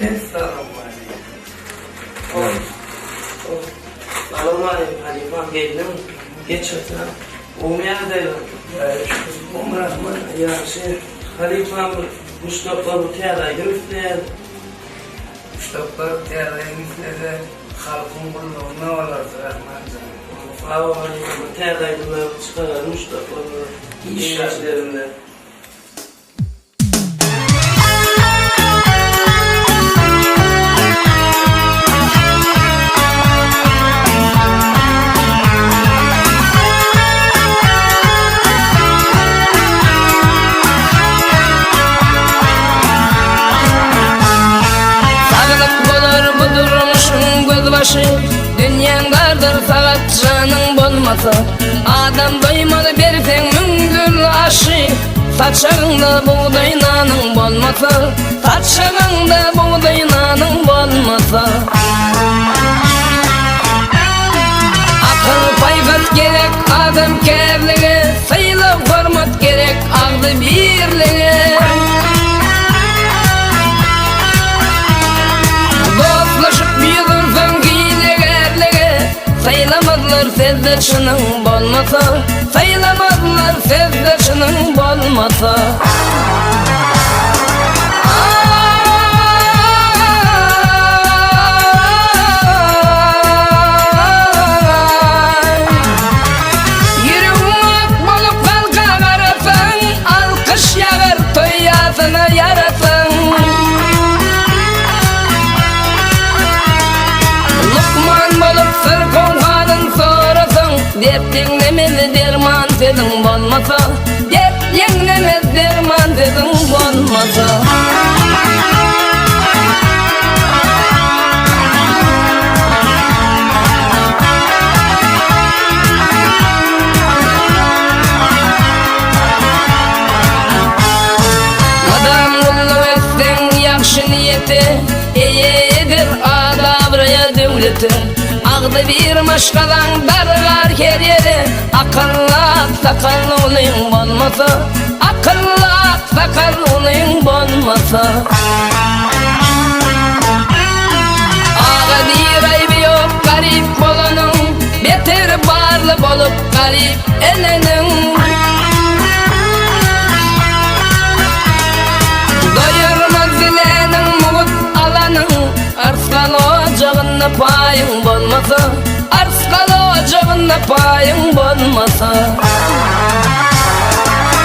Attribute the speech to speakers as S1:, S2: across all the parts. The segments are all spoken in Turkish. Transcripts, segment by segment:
S1: Estağfurullah. Almayın halifam geldim. Geç otur. Umya değil. Umrahman ya şey halifam Mustafa'lı tiyadaydı üfleyen.
S2: Mustafa'lı tiyadaydı üfledi. Halkın bulduğuna olardı Rahman canım.
S1: Hava halifam tiyadaydı çıkarır Mustafa'lı işlerinde.
S3: Dünyan kardır fakat canın bolmasa. Adam doymadı bersen müngül aşı. Saçağında buğday nanın bolmasa. Saçağında buğday nanın bolmasa. Akıl paygat gerek adam kerliğe. Sayılı hormat gerek ağlı birliğe. Dostlaşıp büyüdürsen sayılamazlar sevdaşının bolmasa. Sayılamazlar sevdaşının bolmasa. Yüreğim ak bolup kalka karasan, alkış yağar toyasına yarasan. Lukman bolup sır konğanın sorasan, dep dinlemez derman sedin bolmasa. Dep dinlemez derman sedin bolmasa. Adam kullu etsen yakşı niyeti, eyedir adabraya devleti. Ağdı bir maşkalan darlar her yeri. Akıllı sakallı olayın bolmasa. Akıllı sakallı olayın bolmasa. Ağa bir ayıbı yok garip bolanın. Beter barlı bolup garip elenin. Doyurmaz zilenin muğut alanın. Arskalı ocağında payın bolmasa. Arskalı ocağında payın bolmasa.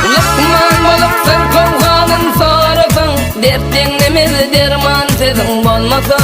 S3: Lukman bolup sır konğanın sorasan, dep dinlemez derman sedin bolmasa.